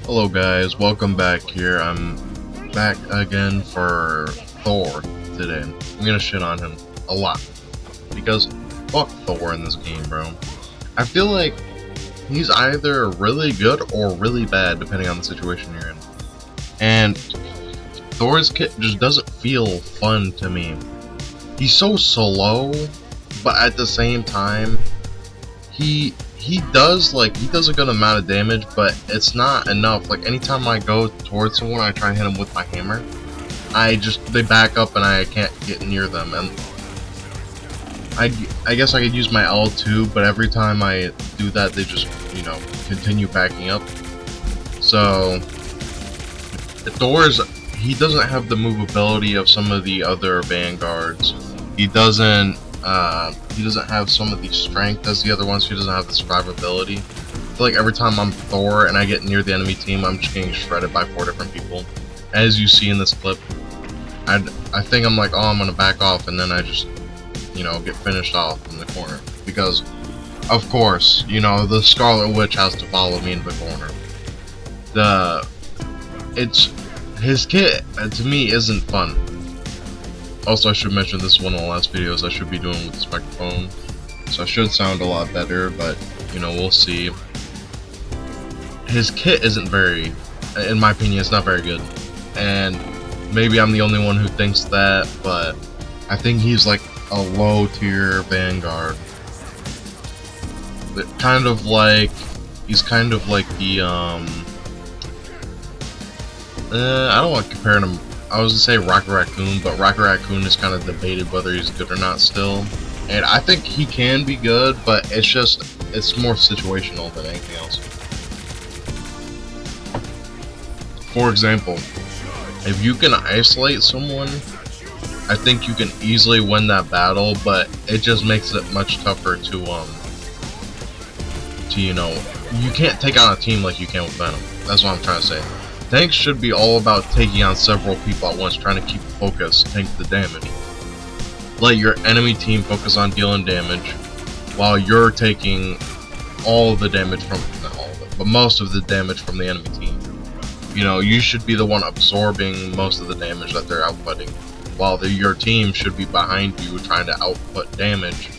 Hello guys, welcome back here. I'm back again for Thor today. I'm gonna shit on him a lot because fuck Thor in this game, bro. I feel like he's either really good or really bad depending on the situation you're in. And Thor's kit just doesn't feel fun to me. He's so slow, but at the same time, he does a good amount of damage, but it's not enough. Like anytime I go towards someone, I try to hit them with my hammer. They back up and I can't get near them. And I guess I could use my L2, but every time I do that, they just continue backing up. So he doesn't have the movability of some of the other vanguards. He doesn't have some of the strength as the other ones. He doesn't have the survivability. I feel like every time I'm Thor and I get near the enemy team, I'm just getting shredded by 4 different people. As you see in this clip, I think I'm like, oh, I'm gonna back off, and then I just, get finished off in the corner. Because, of course, the Scarlet Witch has to follow me in the corner. His kit, to me, isn't fun. Also, I should mention this is one of the last videos I should be doing with this microphone, so I should sound a lot better, but, we'll see. His kit isn't very, in my opinion, it's not very good, and maybe I'm the only one who thinks that, but I think he's like a low-tier Vanguard. He's kind of like the, I don't want to compare him. I was gonna say Rocket Raccoon, but Rocket Raccoon is kind of debated whether he's good or not still. And I think he can be good, but it's more situational than anything else. For example, if you can isolate someone, I think you can easily win that battle, but it just makes it much tougher to you can't take on a team like you can with Venom. That's what I'm trying to say. Tanks should be all about taking on several people at once, trying to keep focus, tank the damage. Let your enemy team focus on dealing damage, while you're taking all of the damage from, not all of it, but most of the damage from the enemy team. You should be the one absorbing most of the damage that they're outputting, while your team should be behind you trying to output damage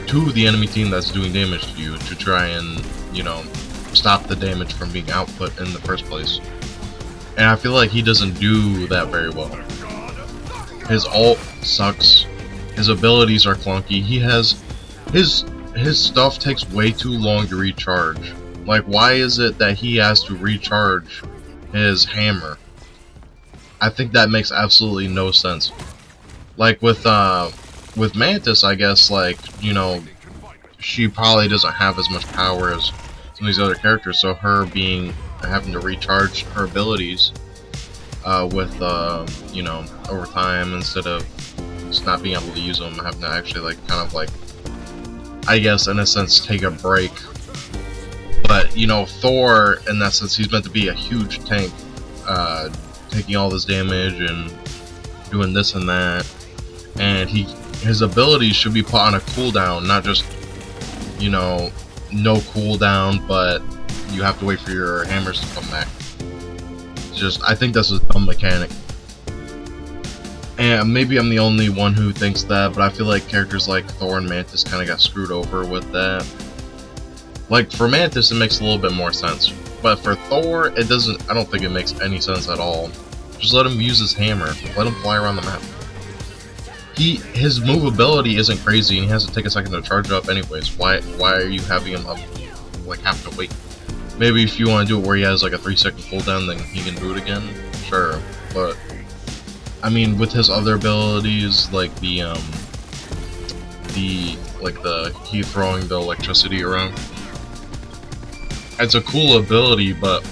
to the enemy team that's doing damage to you, to try and, stop the damage from being output in the first place. And I feel like he doesn't do that very well. His ult sucks. His abilities are clunky. His stuff takes way too long to recharge. Like, why is it that he has to recharge his hammer? I think that makes absolutely no sense. Like with Mantis, I guess, she probably doesn't have as much power as some of these other characters, so her having to recharge her abilities with over time, instead of just not being able to use them, having to actually I guess in a sense take a break. But Thor, in that sense, he's meant to be a huge tank, taking all this damage and doing this and that, and his abilities should be put on a cooldown, not just no cooldown, but you have to wait for your hammers to come back. I think that's a dumb mechanic. And maybe I'm the only one who thinks that, but I feel like characters like Thor and Mantis kind of got screwed over with that. Like, for Mantis, it makes a little bit more sense. But for Thor, it doesn't. I don't think it makes any sense at all. Just let him use his hammer. Let him fly around the map. His movability isn't crazy, and he has to take a second to charge it up anyways. Why are you having him up, have to wait? Maybe if you want to do it where he has a 3-second cooldown, then he can do it again. Sure, but I mean, with his other abilities, like the he throwing the electricity around, it's a cool ability, but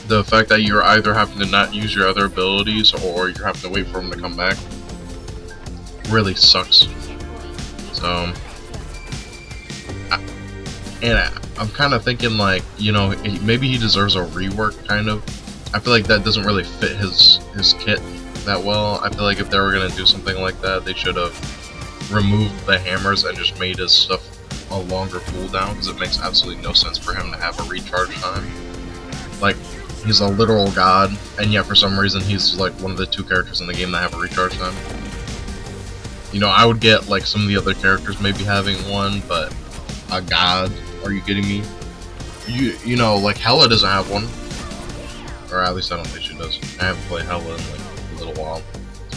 the fact that you're either having to not use your other abilities or you're having to wait for him to come back really sucks. So, I'm kind of thinking maybe he deserves a rework, kind of. I feel like that doesn't really fit his kit that well. I feel like if they were gonna do something like that, they should have removed the hammers and just made his stuff a longer cooldown, because it makes absolutely no sense for him to have a recharge time. Like, he's a literal god, and yet for some reason he's like one of the 2 characters in the game that have a recharge time. You know, I would get like some of the other characters maybe having one, but a god? Are you kidding me? You know, like Hela doesn't have one, or at least I don't think she does. I haven't played Hela in like a little while.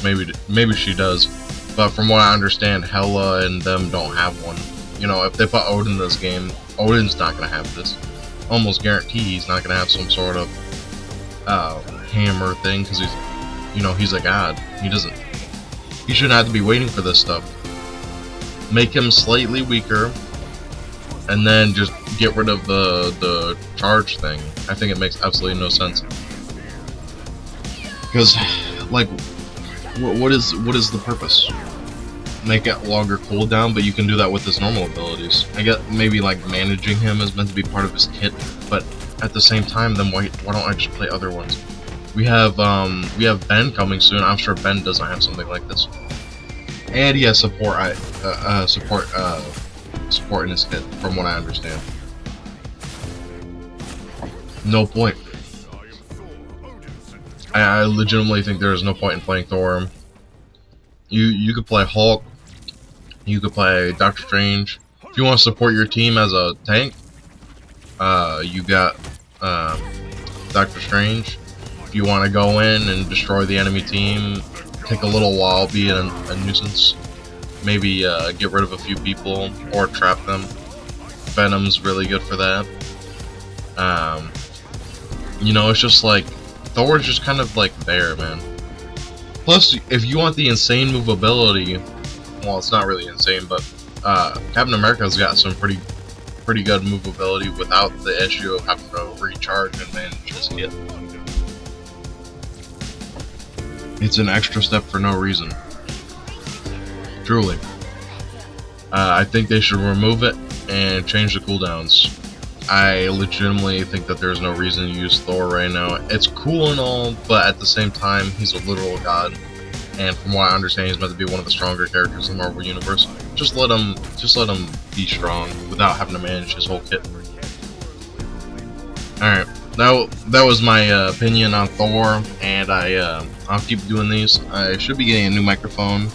Maybe she does, but from what I understand, Hela and them don't have one. You know, if they put Odin in this game, Odin's not gonna have this. Almost guarantee he's not gonna have some sort of hammer thing, because he's, you know, he's a god. He shouldn't have to be waiting for this stuff. Make him slightly weaker, and then just get rid of the charge thing. I think it makes absolutely no sense. Because, like, what is the purpose? Make it longer cooldown, but you can do that with his normal abilities. I get maybe like managing him is meant to be part of his kit, but at the same time, then why don't I just play other ones? We have Ben coming soon. I'm sure Ben doesn't have something like this, and he has support in his kit, from what I understand. No point. I legitimately think there is no point in playing Thor. You could play Hulk. You could play Doctor Strange. If you want to support your team as a tank, you got Doctor Strange. If you want to go in and destroy the enemy team, take a little while, be a nuisance, maybe get rid of a few people or trap them. Venom's really good for that. You know, it's just like Thor's just kind of like there, man. Plus, if you want the insane movability, well, it's not really insane, but Captain America's got some pretty good movability without the issue of having to recharge and manage his kit. It's an extra step for no reason. Truly. I think they should remove it and change the cooldowns. I legitimately think that there's no reason to use Thor right now. It's cool and all, but at the same time, he's a literal god. And from what I understand, he's meant to be one of the stronger characters in the Marvel Universe. Just let him be strong without having to manage his whole kit. Alright, that was my opinion on Thor, and I'll keep doing these. I should be getting a new microphone,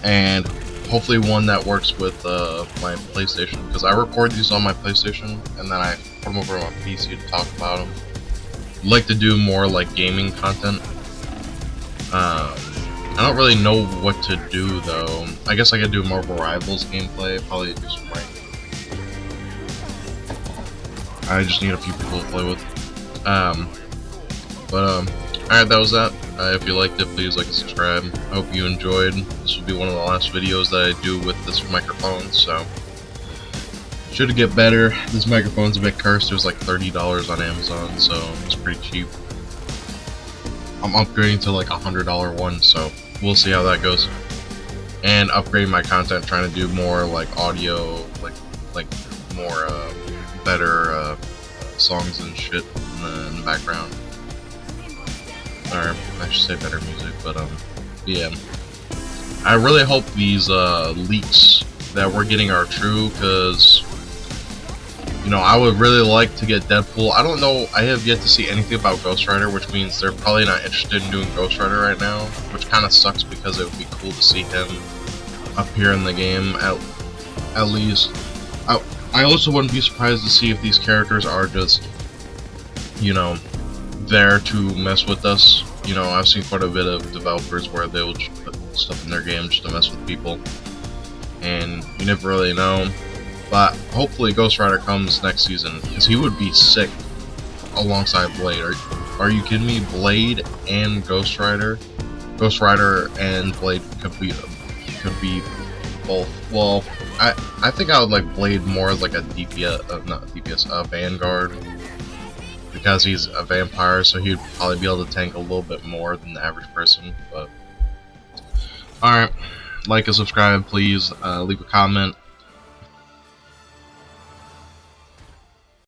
and hopefully one that works with my PlayStation, because I record these on my PlayStation, and then I put them over on my PC to talk about them. I'd like to do more like gaming content. I don't really know what to do though. I guess I could do Marvel Rivals gameplay, probably do some rank. I just need a few people to play with. Alright, that was that. If you liked it, please like and subscribe. I hope you enjoyed. This will be one of the last videos that I do with this microphone, so should get better. This microphone's a bit cursed. It was like $30 on Amazon, so it's pretty cheap. I'm upgrading to like $100 one, so we'll see how that goes. And upgrade my content, trying to do more like audio, like more better songs and shit in the background. Or I should say better music, but yeah. I really hope these leaks that we're getting are true, because you know, I would really like to get Deadpool. I don't know, I have yet to see anything about Ghost Rider, which means they're probably not interested in doing Ghost Rider right now, which kind of sucks, because it would be cool to see him appear in the game at least. I also wouldn't be surprised to see if these characters are just, you know, there to mess with us. You know, I've seen quite a bit of developers where they'll just put stuff in their game just to mess with people, and you never really know. But hopefully Ghost Rider comes next season, because he would be sick alongside Blade. Are you kidding me? Blade and Ghost Rider? Ghost Rider and Blade could be both. Well, I think I would like Blade more as like a DPS, not DPS, Vanguard, because he's a vampire, so he'd probably be able to tank a little bit more than the average person. But alright, like and subscribe, please. Leave a comment.